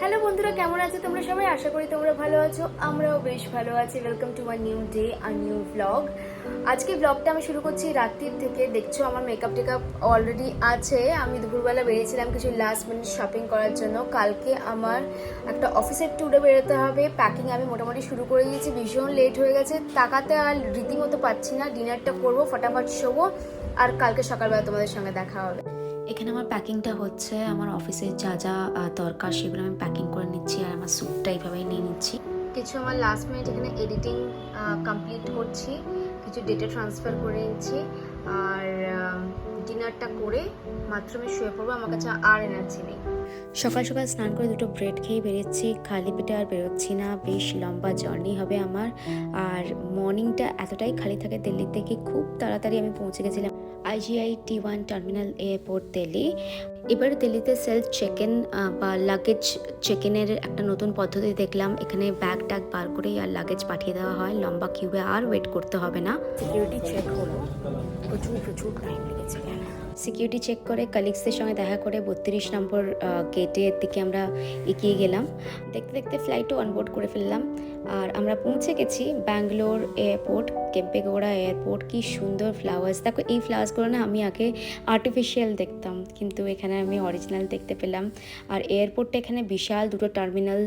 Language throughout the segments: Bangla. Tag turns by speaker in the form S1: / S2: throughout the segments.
S1: হ্যালো বন্ধুরা, কেমন আছো তোমরা সবাই? আশা করি তোমরা ভালো আছো, আমরাও বেশ ভালো আছি। Welcome to my new day আর নিউ ব্লগ। আজকে ব্লগটা আমি শুরু করছি রাত্রির থেকে। দেখছো আমার মেকআপ টেকআপ অলরেডি আছে। আমি দুপুরবেলা বেরিয়েছিলাম কিছু লাস্ট মিনিট শপিং করার জন্য। কালকে আমার একটা অফিসের ট্যুরে বেরোতে হবে। প্যাকিং আমি মোটামুটি শুরু করে দিয়েছি। ভীষণ লেট হয়ে গেছে, তাকাতে আর রীতিমতো পাচ্ছি না। ডিনারটা করবো, ফটাফট শোবো, আর কালকে সকালবেলা তোমাদের সঙ্গে দেখা হবে।
S2: এখানে আমার প্যাকিংটা হচ্ছে, আমার অফিসের যা যা দরকার সেগুলো আমি প্যাকিং করে নিচ্ছি, আর আমার স্যুটটা এইভাবেই নিয়ে নিচ্ছি।
S1: কিছু আমার লাস্ট মিনিট এখানে এডিটিং কমপ্লিট করছি, কিছু ডেটা ট্রান্সফার করে নিচ্ছি, আর ডিনারটা করে মাত্র আমি শুয়ে পড়বো। আমার কাছে আর এনার্জি নেই।
S2: সকাল সকাল স্নান করে দুটো ব্রেড খেয়ে বেরোচ্ছি। খালি পেটে আর বেরোচ্ছি না, বেশ লম্বা জার্নি হবে আমার। আর মর্নিংটা এতটাই খালি থাকে দিল্লি থেকে, খুব তাড়াতাড়ি আমি পৌঁছে গেছিলাম IGI T1 terminal airport Delhi. এবার দিল্লিতে সেলফ চেক ইন বা লাগেজ চেক ইনের একটা নতুন পদ্ধতি দেখলাম। এখানে ব্যাগ ট্যাগ বার করেই আর লাগেজ পাঠিয়ে দেওয়া হয়, লম্বা কিউবে আর ওয়েট করতে হবে না।
S1: সিকিউরিটি চেক হলো, প্রচুর টাইম লেগেছে।
S2: সিকিউরিটি চেক করে কালিগসদের সঙ্গে দেখা করে 32 নম্বর গেটের দিকে আমরা এগিয়ে গেলাম। দেখতে দেখতে ফ্লাইটও অনবোর্ড করে ফেললাম, আর আমরা পৌঁছে গেছি ব্যাঙ্গালোর এয়ারপোর্ট, কেম্পেগৌড়া এয়ারপোর্ট। কি সুন্দর ফ্লাওয়ার্স! দেখো, এই ফ্লাওয়ার্সগুলো না আমি আগে আর্টিফিশিয়াল দেখতাম, কিন্তু এখানে আমি অরিজিনাল দেখতে পেলাম। আর এয়ারপোর্টটা এখানে বিশাল, দুটো টার্মিনাল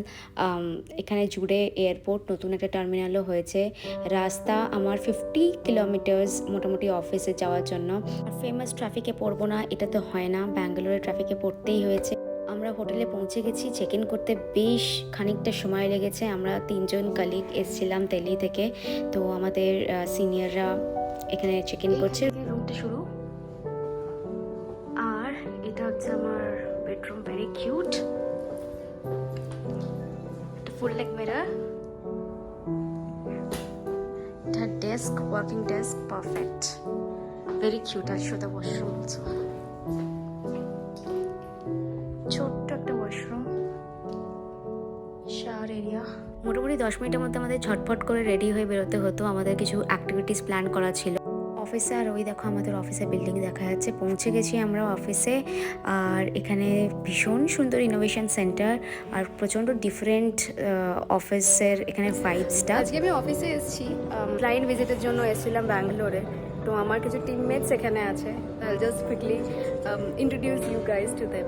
S2: এখানে জুড়ে এয়ারপোর্ট, নতুন একটা টার্মিনালও হয়েছে। রাস্তা আমার 50 কিলোমিটার্স মোটামুটি অফিসে যাওয়ার জন্য। আর ফেমাস ট্রাফিকে পড়বো না, এটা তো হয় না, ব্যাঙ্গালোরের ট্রাফিকে পড়তেই হয়েছে। আমরা হোটেলে পৌঁছে গেছি। চেক ইন করতে বেশ খানিকটা সময় লেগেছে। আমরা 3জন কালিগ এসেছিলাম দিল্লি থেকে, তো আমাদের সিনিয়ররা এখানে চেক ইন করছে।
S1: রুমটা শুরু, আর এটা হচ্ছে আমার bedroom. Very cute, full leg mirror, এটা desk, working desk, perfect, very cute. আর শো দ্য ওয়াশরুম অলসো, ছোট্ট একটা ওয়াশরুম, শাওয়ার এরিয়া।
S2: মোটামুটি 10 মিনিটের মধ্যে আমাদের ঝটপট করে রেডি হয়ে বেরোতে হতো। আমাদের কিছু অ্যাক্টিভিটিস প্ল্যান করা ছিল অফিসে। আর ওই দেখো আমাদের অফিসের বিল্ডিং দেখা যাচ্ছে। পৌঁছে গেছি আমরা অফিসে, আর এখানে ভীষণ সুন্দর ইনোভেশন সেন্টার, আর প্রচণ্ড ডিফারেন্ট অফিসের এখানে ভাইবসটা।
S1: আজকে আমি অফিসে এসেছি, ক্লায়েন্ট ভিজিটের জন্য এসেছিলাম ব্যাঙ্গালোরে। তো আমার কিছু টিমমেটস এখানে আছে। I just quickly introduce you guys to them.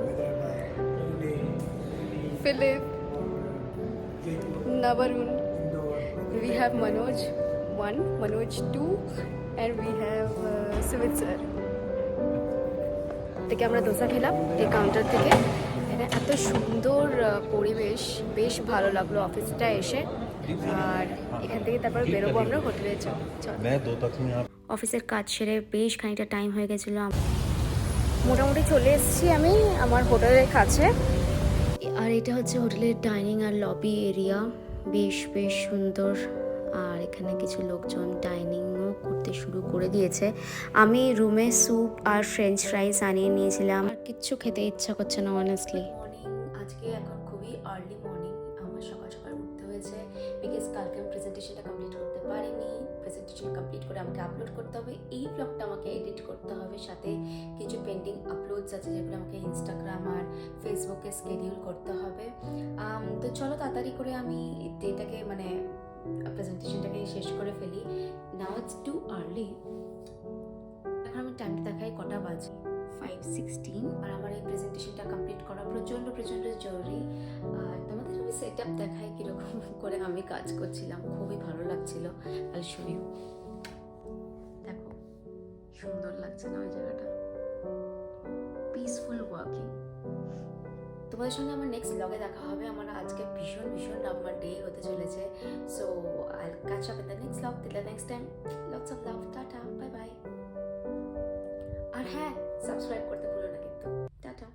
S1: Philip, Navarun, we have Manoj 1, Manoj 2, and we have Sumit sir. থেকে আমরা দোসা খেলাম এই কাউন্টার থেকে। এটা এত সুন্দর পরিবেশ, বেশ ভালো লাগলো অফিসটা এসে। আর এখান থেকে তারপর বেরোবো আমরা হোটেলে। চল।
S2: অফিসের কাজ সেরে বেশ খানিকটা টাইম হয়ে গেছিলো।
S1: মোটামুটি চলে এসেছি আমি আমার হোটেলের কাছে।
S2: আর এটা হচ্ছে হোটেলের ডাইনিং আর লবি এরিয়া, বেশ সুন্দর। আর এখানে কিছু লোকজন ডাইনিংও করতে শুরু করে দিয়েছে। আমি রুমে স্যুপ আর ফ্রেঞ্চ ফ্রাইস আনিয়ে নিয়েছিলাম, আর কিচ্ছু খেতে ইচ্ছা করছে না অনেস্টলি। মর্নিং, আজকে এখন খুবই আর্লি মর্নিং। আমার সকাল সকাল উঠতে হয়েছে, বিকজ কালকে আমি প্রেজেন্টেশনটা কমপ্লিট করতে পারিনি। প্রেজেন্টেশন কমপ্লিট করে আমাকে আপলোড করতে হবে, এই ব্লগটা আমাকে এডিট করতে হবে, সাথে কিছু পেন্ডিং আপলোডস আছে যেগুলো আমাকে ইনস্টাগ্রাম আর ফেসবুকে স্কেডিউল করতে হবে। তো চলো তাড়াতাড়ি করে আমি ডেটাকে মানে প্রেজেন্টেশনটাকে শেষ করে ফেলি। Now it's too early. এখন আমি টাইমটা দেখাই কটা বাজে, 5:16। আর আমার এই প্রেজেন্টেশনটা কমপ্লিট করা প্রচণ্ড জরুরি। আর তোমাদের আমি সেট আপ দেখাই কীরকম করে আমি কাজ করছিলাম, খুবই ভালো লাগছিল। I show you. দেখো, সুন্দর লাগছে না ওই জায়গাটা? Peaceful working. তোমাদের সঙ্গে আমার নেক্সট ব্লগে দেখা হবে। আমার আজকে ভীষণ আমার ডে হতে চলেছে। So I will catch up in the next blog. Till the next time, lots of love, tata, bye bye. আর হ্যাঁ, সাবস্ক্রাইব করতে ভুলো না কিন্তু। টাটা।